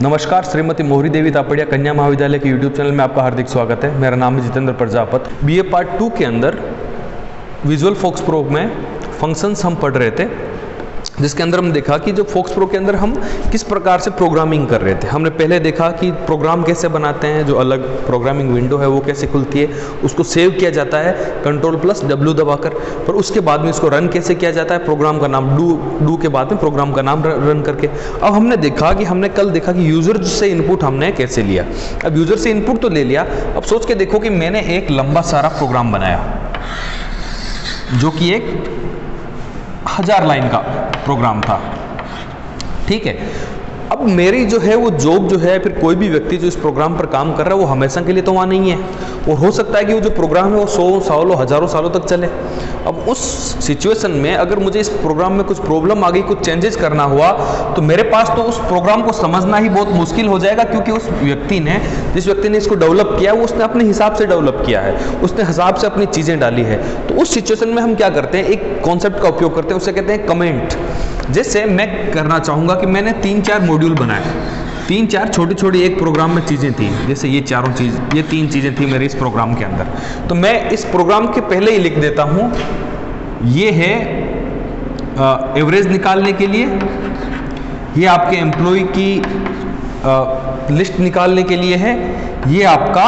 नमस्कार, श्रीमती मोहरी देवी तापड़िया कन्या महाविद्यालय के यूट्यूब चैनल में आपका हार्दिक स्वागत है। मेरा नाम है जितेंद्र प्रजापत। बीए पार्ट 2 के अंदर विजुअल फोक्स प्रो में फंक्शंस हम पढ़ रहे थे, जिसके अंदर हम देखा कि जो फोक्स प्रो के अंदर हम किस प्रकार से प्रोग्रामिंग कर रहे थे। हमने पहले देखा कि प्रोग्राम कैसे बनाते हैं, जो अलग प्रोग्रामिंग विंडो है वो कैसे खुलती है, उसको सेव किया जाता है Ctrl+W दबाकर, पर उसके बाद में इसको रन कैसे किया जाता है, प्रोग्राम का नाम डू के बाद में प्रोग्राम का नाम रन करके। अब हमने देखा कि हमने कल देखा कि यूज़र से इनपुट हमने कैसे लिया। अब यूज़र से इनपुट तो ले लिया, अब सोच के देखो कि मैंने एक लंबा सारा प्रोग्राम बनाया जो कि एक 1000 लाइन का प्रोग्राम था, ठीक है। अब मेरी जो है वो जॉब जो है, फिर कोई भी व्यक्ति जो इस प्रोग्राम पर काम कर रहा है वो हमेशा के लिए तो वहाँ नहीं है, और हो सकता है कि वो जो प्रोग्राम है वो 100 सालों हज़ारों सालों तक चले। अब उस सिचुएशन में अगर मुझे इस प्रोग्राम में कुछ प्रॉब्लम आ गई, कुछ चेंजेस करना हुआ, तो मेरे पास तो उस प्रोग्राम को समझना ही बहुत मुश्किल हो जाएगा, क्योंकि उस व्यक्ति ने जिस व्यक्ति ने इसको डेवलप किया वो उसने अपने हिसाब से डेवलप किया है, उसने हिसाब से अपनी चीज़ें डाली है। तो उस सिचुएशन में हम क्या करते हैं, एक कॉन्सेप्ट का उपयोग करते हैं, उसे कहते हैं कमेंट। जैसे मैं करना चाहूँगा कि मैंने 3-4 मॉड्यूल बनाए, 3-4 छोटी छोटी एक प्रोग्राम में चीज़ें थी, जैसे ये 3 चीज़ें थी मेरे इस प्रोग्राम के अंदर। तो मैं इस प्रोग्राम के पहले ही लिख देता हूँ, ये है एवरेज निकालने के लिए, ये आपके एम्प्लॉय की लिस्ट निकालने के लिए है, ये आपका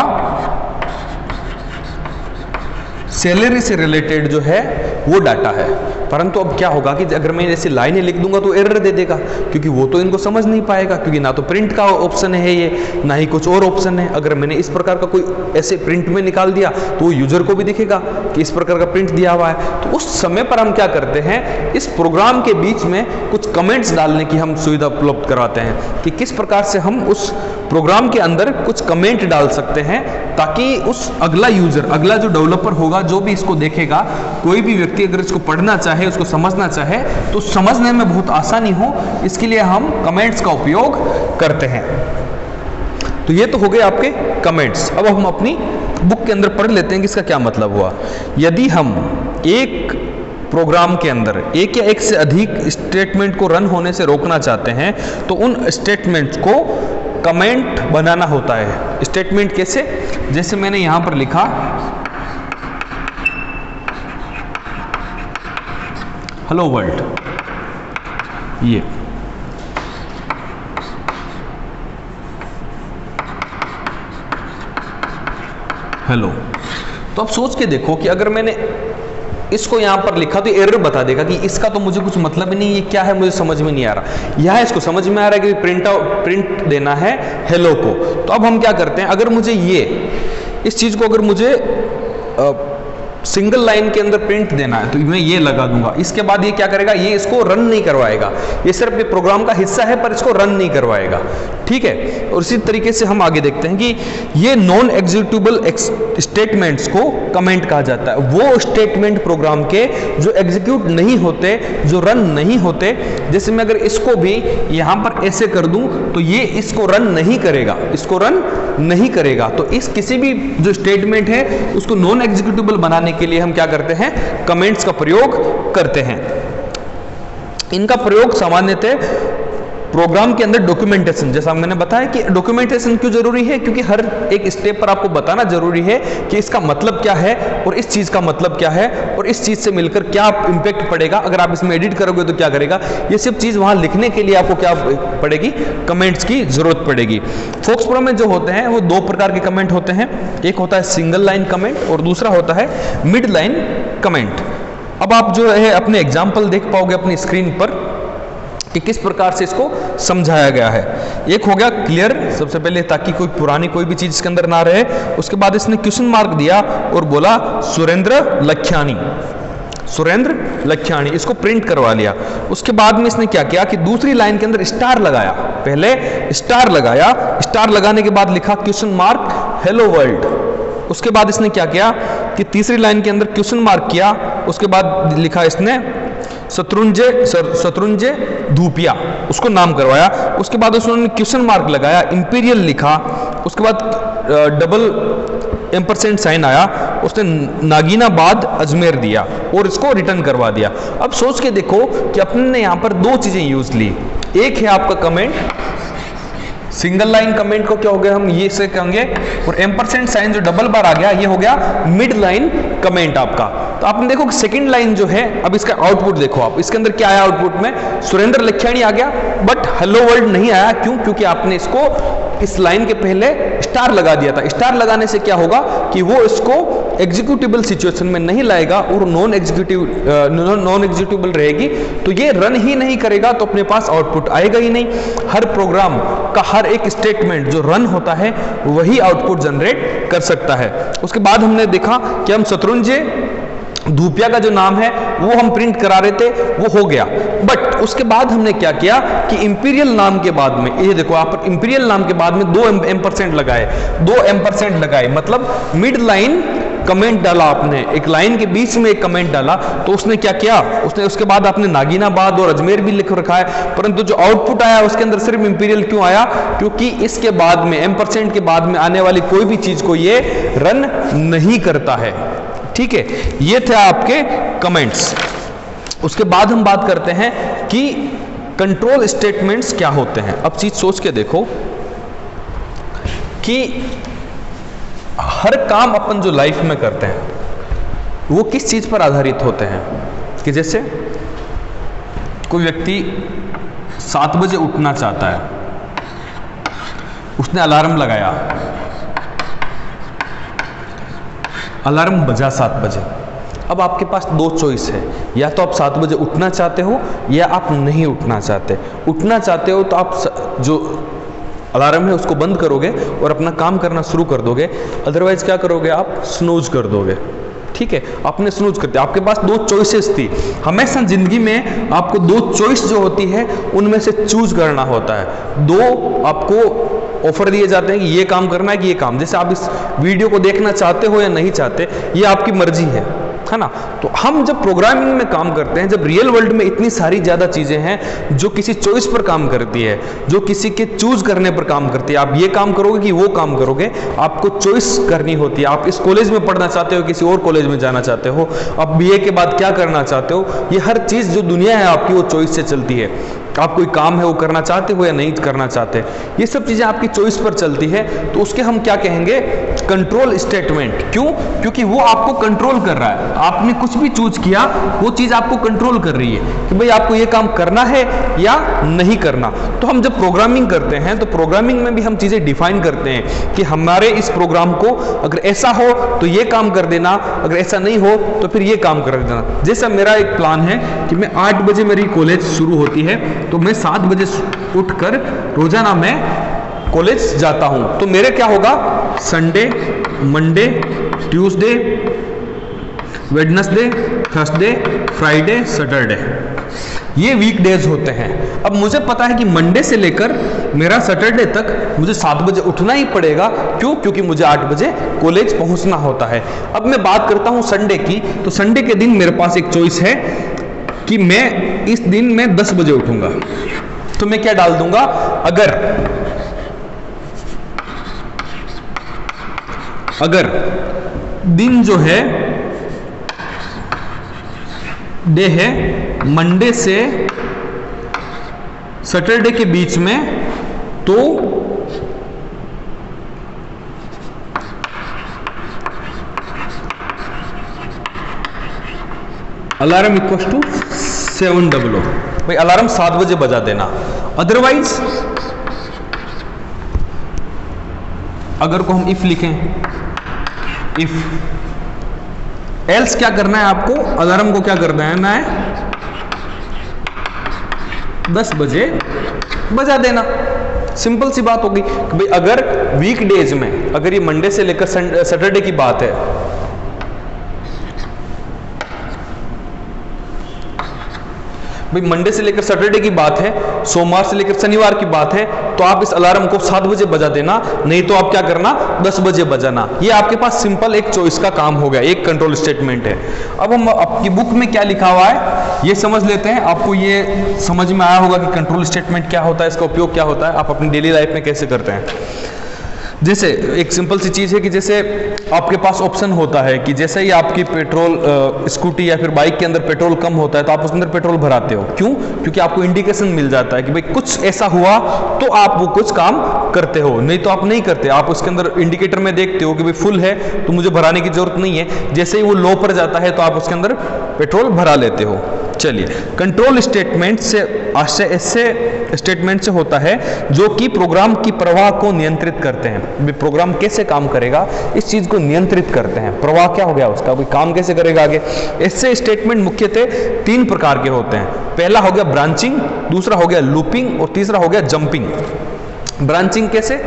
सैलरी से रिलेटेड जो है वो डाटा है। परंतु अब क्या होगा कि अगर मैं ऐसी लाइनें लिख दूंगा तो एरर दे देगा, क्योंकि वो तो इनको समझ नहीं पाएगा, क्योंकि ना तो प्रिंट का ऑप्शन है ये, ना ही कुछ और ऑप्शन है। अगर मैंने इस प्रकार का कोई ऐसे प्रिंट में निकाल दिया तो वो यूजर को भी दिखेगा कि इस प्रकार का प्रिंट दिया हुआ है। तो उस समय पर हम क्या करते हैं, इस प्रोग्राम के बीच में कुछ कमेंट्स डालने की हम सुविधा उपलब्ध करवाते हैं कि किस प्रकार से हम उस प्रोग्राम के अंदर कुछ कमेंट डाल सकते हैं, ताकि उस अगला यूजर, अगला जो डेवलपर होगा, जो भी इसको देखेगा, कोई भी व्यक्ति अगर इसको पढ़ना चाहे, उसको समझना चाहे, तो समझने में बहुत आसानी हो। इसके लिए हम कमेंट्स का उपयोग करते हैं। तो ये तो हो गए आपके कमेंट्स। अब हम अपनी बुक के अंदर पढ़ लेते हैं कि इसका क्या मतलब हुआ। यदि हम एक प्रोग्राम के अंदर एक या एक से अधिक स्टेटमेंट को रन होने से रोकना चाहते हैं, तो उन स्टेटमेंट्स को कमेंट बनाना होता है। स्टेटमेंट कैसे, जैसे मैंने यहां पर लिखा हेलो वर्ल्ड, ये हेलो। तो अब सोच के देखो कि अगर मैंने इसको यहां पर लिखा तो एरर बता देगा कि इसका तो मुझे कुछ मतलब ही नहीं, ये क्या है मुझे समझ में नहीं आ रहा। यह इसको समझ में आ रहा है कि प्रिंट देना है हेलो को। तो अब हम क्या करते हैं, अगर मुझे इस चीज को अगर मुझे सिंगल लाइन के अंदर प्रिंट देना है, तो मैं ये लगा दूंगा। इसके बाद ये क्या करेगा, ये इसको रन नहीं करवाएगा, ये सिर्फ ये प्रोग्राम का हिस्सा है पर इसको रन नहीं करवाएगा, ठीक है। और इसी तरीके से हम आगे देखते हैं कि ये नॉन एग्जीक्यूटेबल स्टेटमेंट्स को कमेंट कहा जाता है। वो स्टेटमेंट प्रोग्राम के जो एग्जीक्यूट नहीं होते, जो रन नहीं होते। जैसे मैं अगर इसको भी यहां पर ऐसे कर दूं तो ये इसको रन नहीं करेगा, इसको रन नहीं करेगा। तो इस किसी भी जो स्टेटमेंट है उसको नॉन एग्जीक्यूटेबल बनाने के लिए हम क्या करते हैं, कमेंट्स का प्रयोग करते हैं। इनका प्रयोग सामान्यतः प्रोग्राम के अंदर डॉक्यूमेंटेशन, जैसा मैंने बताया कि डॉक्यूमेंटेशन क्यों जरूरी है, क्योंकि हर एक स्टेप पर आपको बताना जरूरी है कि इसका मतलब क्या है और इस चीज का मतलब क्या है और इस चीज से मिलकर क्या इंपैक्ट पड़ेगा। अगर आप इसमें एडिट करोगे तो क्या करेगा, ये सब चीज वहां लिखने के लिए आपको क्या पड़ेगी, कमेंट्स की जरूरत पड़ेगी। फोक्स प्रो में जो होते हैं वो 2 प्रकार के कमेंट होते हैं, एक होता है सिंगल लाइन कमेंट और दूसरा होता है मिड लाइन कमेंट। अब आप जो है अपने एग्जाम्पल देख पाओगे अपनी स्क्रीन पर कि किस प्रकार से इसको समझाया गया है। एक हो गया क्लियर, सबसे पहले, ताकि कोई पुरानी कोई भी चीज इसके अंदर ना रहे। उसके बाद इसने क्वेश्चन मार्क दिया और बोला सुरेंद्र लख्यानी, सुरेंद्र लख्यानी, इसको प्रिंट करवा लिया। उसके बाद में इसने क्या किया कि दूसरी लाइन के अंदर स्टार लगाया, पहले स्टार लगाया, स्टार लगाने के बाद लिखा क्वेश्चन मार्क हेलो वर्ल्ड। उसके बाद इसने क्या किया कि तीसरी लाइन के अंदर क्वेश्चन मार्क किया, उसके बाद लिखा इसने शत्रुंजय धूपिया, उसको नाम करवाया। उसके बाद उसने क्वेश्चन मार्क लगाया, इंपीरियल लिखा, उसके बाद डबल एम्परसेंट साइन आया, उसने नागीनाबाद अजमेर दिया और इसको रिटर्न करवा दिया। अब सोच के देखो कि अपने ने यहाँ पर 2 चीजें यूज ली। एक है आपका कमेंट सिंगल लाइन कमेंट को क्या हो गया, हम ये से कहेंगे, और एम्परसेंड साइन जो डबल बार आ गया ये हो गया मिड लाइन कमेंट आपका। तो आपने देखो कि सेकंड लाइन जो है, अब इसका आउटपुट देखो आप, इसके अंदर क्या आया आउटपुट में, सुरेंद्र लखियानी आ गया, बट हेलो वर्ल्ड नहीं आया। क्यों? क्योंकि आपने इसको इस लाइन के पहले स्टार लगा दिया था। स्टार लगाने से क्या होगा कि वो इसको एग्जीक्यूटिबल सिचुएशन में नहीं लाएगा और नॉन एग्जीक्यूटिबल रहेगी, तो ये रन ही नहीं करेगा, तो अपने पास आउटपुट आएगा ही नहीं। हर प्रोग्राम का हर एक स्टेटमेंट जो रन होता है वही आउटपुट जनरेट कर सकता है। उसके बाद हमने देखा कि हम शत्रुंजय धूपिया का जो नाम है वो हम प्रिंट करा रहे थे, वो हो गया। बट उसके बाद हमने क्या किया कि इंपीरियल नाम के बाद में, ये देखो आप, इंपीरियल नाम के बाद में 2 एम्परसेंट लगाए, 2 एम्परसेंट लगाए, मतलब मिड लाइन कमेंट डाला आपने, एक लाइन के बीच में एक कमेंट डाला। तो उसने क्या किया, उसने उसके बाद आपने नागिनाबाद और अजमेर भी लिख रखा है, परंतु जो आउटपुट आया उसके अंदर सिर्फ इंपीरियल क्यों आया, क्योंकि इसके बाद में एम्परसेंट के बाद में आने वाली कोई भी चीज को ये रन नहीं करता है। ठीक है, ये थे आपके कमेंट्स। उसके बाद हम बात करते हैं कि कंट्रोल स्टेटमेंट्स क्या होते हैं। अब चीज सोच के देखो कि हर काम अपन जो लाइफ में करते हैं वो किस चीज पर आधारित होते हैं, कि जैसे कोई व्यक्ति 7 बजे उठना चाहता है, उसने अलार्म लगाया, अलार्म बजा 7 बजे। अब आपके पास 2 चॉइस है, या तो आप 7 बजे उठना चाहते हो या आप नहीं उठना चाहते। उठना चाहते हो तो आप जो अलार्म है उसको बंद करोगे और अपना काम करना शुरू कर दोगे, अदरवाइज क्या करोगे, आप स्नूज कर दोगे। ठीक है, आपने स्नूज कर दिया। आपके पास 2 चॉइसेस थी। हमेशा जिंदगी में आपको 2 चॉइस जो होती है उनमें से चूज करना होता है। 2 आपको ऑफर दिए जाते हैं कि ये काम करना है कि ये काम। जैसे आप इस वीडियो को देखना चाहते हो या नहीं चाहते, ये आपकी मर्जी है ना। तो हम जब प्रोग्रामिंग में काम करते हैं, जब रियल वर्ल्ड में इतनी सारी ज़्यादा चीज़ें हैं जो किसी चॉइस पर काम करती है, जो किसी के चूज करने पर काम करती है, आप ये काम करोगे कि वो काम करोगे, आपको चॉइस करनी होती है। आप इस कॉलेज में पढ़ना चाहते हो, किसी और कॉलेज में जाना चाहते हो, आप बीए के बाद क्या करना चाहते हो, ये हर चीज़ जो दुनिया है आपकी वो चॉइस से चलती है। आप कोई काम है वो करना चाहते हो या नहीं करना चाहते, ये सब चीज़ें आपकी चॉइस पर चलती है। तो उसके हम क्या कहेंगे, कंट्रोल स्टेटमेंट। क्यों? क्योंकि वो आपको कंट्रोल कर रहा है। आपने कुछ भी चूज किया, वो चीज़ आपको कंट्रोल कर रही है कि भाई आपको ये काम करना है या नहीं करना। तो हम जब प्रोग्रामिंग करते हैं तो प्रोग्रामिंग में भी हम चीज़ें डिफाइन करते हैं कि हमारे इस प्रोग्राम को अगर ऐसा हो तो ये काम कर देना, अगर ऐसा नहीं हो तो फिर ये काम कर देना। जैसा मेरा एक प्लान है कि मैं 8 बजे मेरी कॉलेज शुरू होती है, तो मैं 7 बजे उठकर रोजाना मैं कॉलेज जाता हूं। तो मेरे क्या होगा, Sunday, Monday, Tuesday, Wednesday, Thursday, Friday, Saturday, ये वीकडेज होते हैं। अब मुझे पता है कि मंडे से लेकर मेरा सैटरडे तक मुझे 7 बजे उठना ही पड़ेगा। क्यों? क्योंकि मुझे 8 बजे कॉलेज पहुंचना होता है। अब मैं बात करता हूं संडे की, तो संडे के दिन मेरे पास एक चॉइस है कि मैं इस दिन मैं 10 बजे उठूंगा। तो मैं क्या डाल दूंगा, अगर दिन जो है, डे है मंडे से सैटरडे के बीच में, तो अलार्म इक्वल टू 700, भाई अलार्म 7 बजे बजा देना। अदरवाइज अगर को हम इफ लिखें, इफ एल्स क्या करना है आपको, अलार्म को क्या करना है 10 बजे बजा देना। सिंपल सी बात होगी कि भाई अगर वीकडेज में, अगर ये मंडे से लेकर सैटरडे की बात है, भाई मंडे से लेकर सैटरडे की बात है, सोमवार से लेकर शनिवार की बात है, तो आप इस अलार्म को 7 बजे बजा देना, नहीं तो आप क्या करना 10 बजे बजाना। ये आपके पास सिंपल एक चॉइस का काम हो गया, एक कंट्रोल स्टेटमेंट है। अब हम आपकी बुक में क्या लिखा हुआ है ये समझ लेते हैं। आपको ये समझ में आया होगा कि कंट्रोल स्टेटमेंट क्या होता है, इसका उपयोग क्या होता है, आप अपनी डेली लाइफ में कैसे करते हैं। जैसे एक सिंपल सी चीज़ है कि जैसे आपके पास ऑप्शन होता है कि जैसे ही आपकी पेट्रोल स्कूटी या फिर बाइक के अंदर पेट्रोल कम होता है तो आप उसके अंदर पेट्रोल भराते हो। क्यों? क्योंकि आपको इंडिकेशन मिल जाता है कि भाई कुछ ऐसा हुआ तो आप वो कुछ काम करते हो, नहीं तो आप नहीं करते। आप उसके अंदर इंडिकेटर में देखते हो कि भाई फुल है तो मुझे भराने की जरूरत नहीं है, जैसे ही वो लो पर जाता है तो आप उसके अंदर पेट्रोल भरा लेते हो। चलिए, कंट्रोल स्टेटमेंट से ऐसे स्टेटमेंट से होता है जो कि प्रोग्राम की प्रवाह को नियंत्रित करते हैं। प्रोग्राम कैसे काम करेगा इस चीज को नियंत्रित करते हैं। प्रवाह क्या हो गया उसका, कोई काम कैसे करेगा आगे। ऐसे स्टेटमेंट मुख्यतः 3 प्रकार के होते हैं। पहला हो गया ब्रांचिंग, दूसरा हो गया लूपिंग और तीसरा हो गया जंपिंग। ब्रांचिंग कैसे,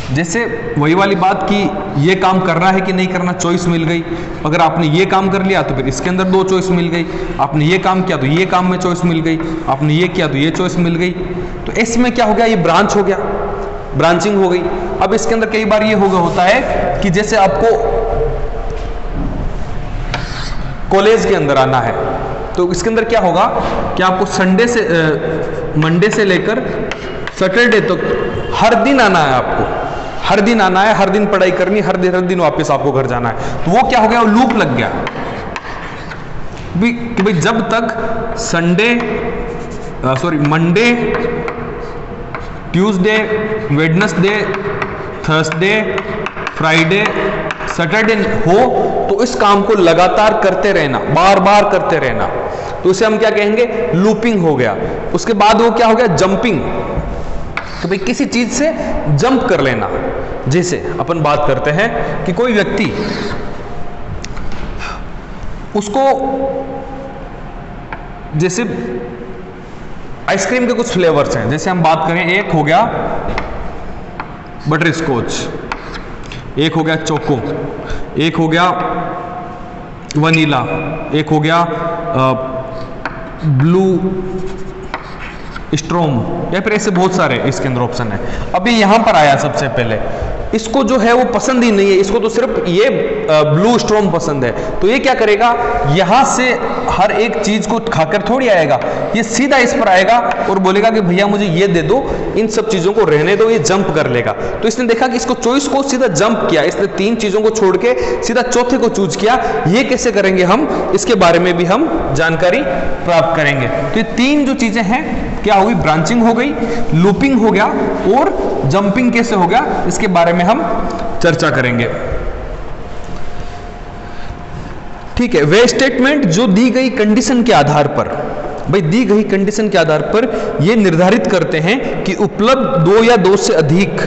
जैसे वही वाली बात कि ये काम करना है कि नहीं करना, चॉइस मिल गई। अगर आपने ये काम कर लिया तो फिर इसके अंदर 2 चॉइस मिल गई, आपने ये काम किया तो ये काम में चॉइस मिल गई, आपने ये किया तो ये चॉइस मिल गई। तो इसमें क्या हो गया, ये ब्रांच हो गया, ब्रांचिंग हो गई। अब इसके अंदर कई बार ये होता है कि जैसे आपको कॉलेज के अंदर आना है तो इसके अंदर क्या होगा कि आपको मंडे से लेकर सैटरडे तक हर दिन आना है, आपको हर दिन आना है, हर दिन पढ़ाई करनी, हर दिन वापस आपको घर जाना है। तो वो क्या हो गया, वो लूप लग गया कि भाई जब तक Monday, Tuesday, Wednesday, Thursday, Friday, Saturday हो तो इस काम को लगातार करते रहना, बार बार करते रहना, तो इसे हम क्या कहेंगे, लूपिंग हो गया। उसके बाद वो क्या हो गया, जंपिंग। तो भाई किसी चीज से जंप कर लेना। जैसे अपन बात करते हैं कि कोई व्यक्ति, उसको जैसे आइसक्रीम के कुछ फ्लेवर्स हैं, जैसे हम बात करें, एक हो गया बटर स्कॉच, एक हो गया चोको, एक हो गया वनीला, एक हो गया ब्लू स्ट्रॉम, या फिर ऐसे बहुत सारे इसके अंदर ऑप्शन है। अभी यहां पर आया सबसे पहले, इसको जो है वो पसंद ही नहीं है, इसको तो सिर्फ ये ब्लू स्ट्रॉम पसंद है। तो ये क्या करेगा, यहां से हर एक चीज को खाकर थोड़ी आएगा, ये सीधा इस पर आएगा और बोलेगा कि भैया मुझे ये दे दो, इन सब चीजों को रहने दो, ये जंप कर लेगा। तो इसने देखा कि इसको चॉइस को सीधा जंप किया, इसने 3 चीजों को छोड़ के सीधा चौथे को चूज किया। ये कैसे करेंगे हम, इसके बारे में भी हम जानकारी प्राप्त करेंगे। तो ये 3 जो चीजें हैं क्या हुई, ब्रांचिंग हो गई, लूपिंग हो गया और जंपिंग कैसे हो गया, इसके बारे में हम चर्चा करेंगे। ठीक है, वे स्टेटमेंट जो दी गई कंडीशन के आधार पर, भाई दी गई कंडीशन के आधार पर ये निर्धारित करते हैं कि उपलब्ध 2 या 2 से अधिक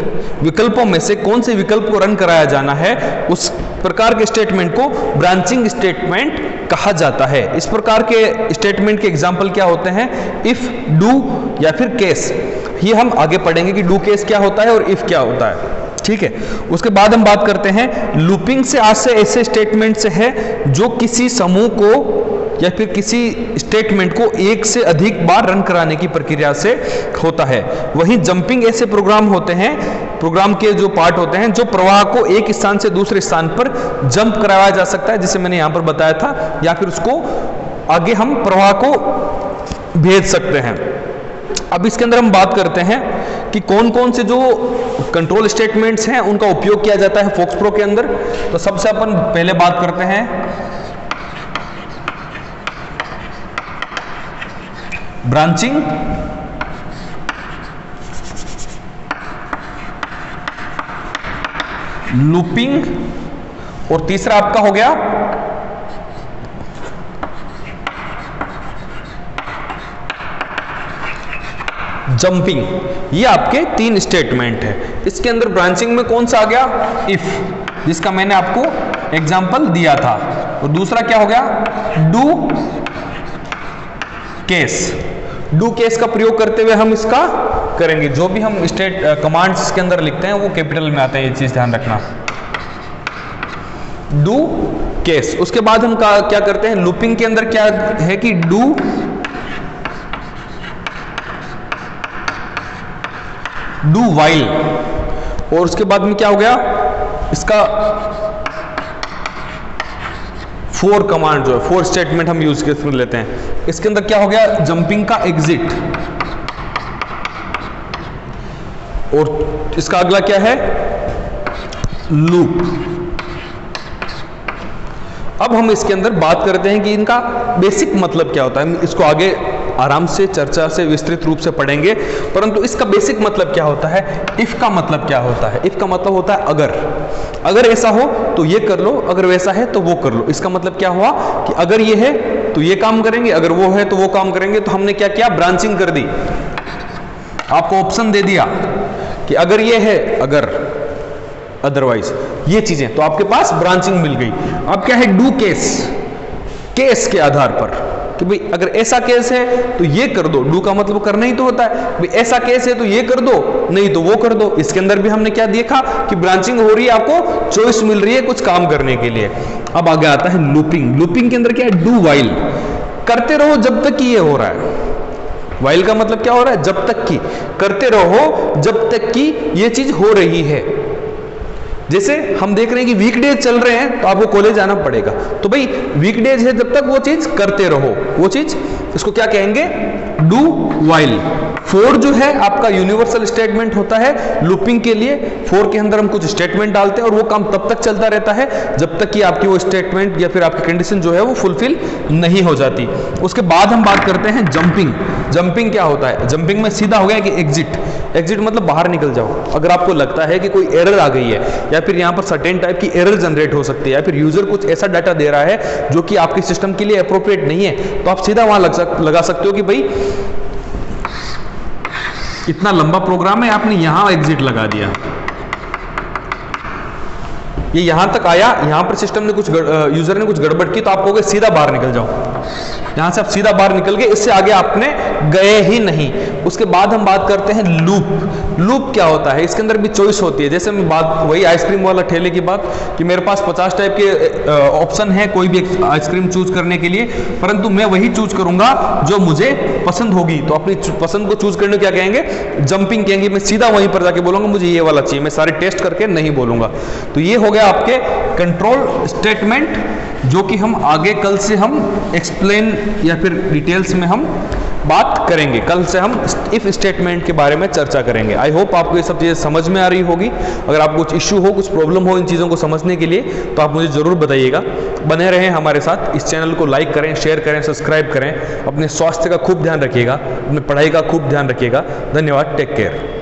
विकल्पों में से कौन से विकल्प को रन कराया जाना है, उस प्रकार के स्टेटमेंट को ब्रांचिंग स्टेटमेंट कहा जाता है। इस प्रकार के स्टेटमेंट के एग्जाम्पल क्या होते हैं, इफ, डू या फिर केस। ये हम आगे पढ़ेंगे कि डू केस क्या होता है और इफ क्या होता है। ठीक है, उसके बाद हम बात करते हैं लूपिंग से। आज से ऐसे स्टेटमेंट से है जो किसी समूह को या फिर किसी स्टेटमेंट को एक से अधिक बार रन कराने की प्रक्रिया से होता है। वहीं जंपिंग ऐसे प्रोग्राम होते हैं, प्रोग्राम के जो पार्ट होते हैं जो प्रवाह को एक स्थान से दूसरे स्थान पर जंप कराया जा सकता है, जिसे मैंने यहां पर बताया था, या फिर उसको आगे हम प्रवाह को भेज सकते हैं। अब इसके अंदर हम बात करते हैं कि कौन कौन से जो कंट्रोल स्टेटमेंट्स हैं उनका उपयोग किया जाता है फोक्स प्रो के अंदर। तो सबसे अपन पहले बात करते हैं ब्रांचिंग, लूपिंग और तीसरा आपका हो गया जंपिंग। ये आपके 3 स्टेटमेंट है। इसके अंदर ब्रांचिंग में कौन सा आ गया, इफ, जिसका मैंने आपको एग्जांपल दिया था। और दूसरा क्या हो गया, डू केस। डू केस का प्रयोग करते हुए हम इसका करेंगे, जो भी हम कमांड्स के अंदर लिखते हैं वो कैपिटल में आते हैं, ये चीज ध्यान रखना। Do case. उसके बाद हम क्या करते हैं, लूपिंग के अंदर क्या है कि डू वाइल। और उसके बाद में क्या हो गया, इसका 4 कमांड जो है, 4 स्टेटमेंट हम यूज कर लेते हैं। इसके अंदर क्या हो गया, जंपिंग का एग्जिट। और इसका अगला क्या है, लूप। अब हम इसके अंदर बात करते हैं कि इनका बेसिक मतलब क्या होता है। इसको आगे आराम से चर्चा से विस्तृत रूप से पढ़ेंगे। परंतु इसका बेसिक मतलब क्या होता है, इफ का मतलब क्या होता है। इफ का मतलब होता है अगर ऐसा हो तो ये कर लो, अगर वैसा है तो वो कर लो। इसका मतलब क्या हुआ कि अगर ये है तो ये काम करेंगे, अगर वो है तो वो काम करेंगे। तो हमने क्या किया, ब्रांचिंग कर दी, आपको ऑप्शन दे दिया कि अगर ये है, अगर अदरवाइज ये चीजें, तो आपके पास ब्रांचिंग मिल गई। अब क्या है, डू केस के आधार पर कि भाई अगर ऐसा केस है तो ये कर दो। डू का मतलब करना ही तो होता है, भाई ऐसा केस है तो ये कर दो, नहीं तो वो कर दो। इसके अंदर भी हमने क्या देखा कि ब्रांचिंग हो रही है, आपको चॉइस मिल रही है कुछ काम करने के लिए। अब आगे आता है लूपिंग के अंदर क्या है, डू वाइल, करते रहो जब तक कि ये हो रहा है। वाइल का मतलब क्या हो रहा है, जब तक कि, करते रहो जब तक कि ये चीज हो रही है। जैसे हम देख रहे हैं कि वीकडेज चल रहे हैं तो आपको कॉलेज आना पड़ेगा, तो भाई वीकडेज है जब तक वो चीज करते रहो, वो चीज, इसको क्या कहेंगे, डू वाइल। फॉर जो है आपका यूनिवर्सल स्टेटमेंट होता है लूपिंग के लिए। फॉर के अंदर हम कुछ स्टेटमेंट डालते हैं और वो काम तब तक चलता रहता है जब तक कि आपकी वो स्टेटमेंट या फिर आपकी कंडीशन जो है वो फुलफिल नहीं हो जाती। उसके बाद हम बात करते हैं जंपिंग क्या होता है। जंपिंग में सीधा हो गया कि एग्जिट मतलब बाहर निकल जाओ। अगर आपको लगता है कि कोई एरर आ गई है या फिर यहाँ पर सर्टेन टाइप की एरर जनरेट हो सकती है या फिर यूजर कुछ ऐसा डाटा दे रहा है जो कि आपके सिस्टम के लिए अप्रोप्रिएट नहीं है, तो आप सीधा वहां लगा सकते हो कि भाई इतना लंबा प्रोग्राम है, आपने यहां एग्जिट लगा दिया, ये यहां तक आया, यहां पर सिस्टम ने कुछ यूजर ने कुछ गड़बड़ की, तो आप कहोगे सीधा बाहर निकल जाओ। यहां से आप सीधा बाहर निकल गए, इससे आगे आपने गए ही नहीं। उसके बाद हम बात करते हैं लूप क्या होता है। इसके अंदर भी चॉइस होती है। जैसे मैं बात वही आइसक्रीम वाला ठेले की बात कि मेरे पास 50 टाइप के ऑप्शन है कोई भी आइसक्रीम चूज करने के लिए, परंतु मैं वही चूज करूंगा जो मुझे पसंद होगी। तो अपनी पसंद को चूज करने क्या कहेंगे, जंपिंग कहेंगे। मैं सीधा वहीं पर जाके बोलूंगा मुझे ये वाला चाहिए, मैं सारे टेस्ट करके नहीं बोलूंगा। तो ये हो गया आपके कंट्रोल स्टेटमेंट, जो कि हम आगे कल से हम एक्सप्लेन या फिर डिटेल्स में हम बात करेंगे। कल से हम इफ स्टेटमेंट के बारे में चर्चा करेंगे। आई होप आपको ये सब चीज़ें समझ में आ रही होगी। अगर आपको कुछ इश्यू हो, कुछ प्रॉब्लम हो इन चीज़ों को समझने के लिए, तो आप मुझे ज़रूर बताइएगा। बने रहें हमारे साथ। इस चैनल को लाइक करें, शेयर करें, सब्सक्राइब करें। अपने स्वास्थ्य का खूब ध्यान रखिएगा, अपनी पढ़ाई का खूब ध्यान रखिएगा। धन्यवाद, टेक केयर।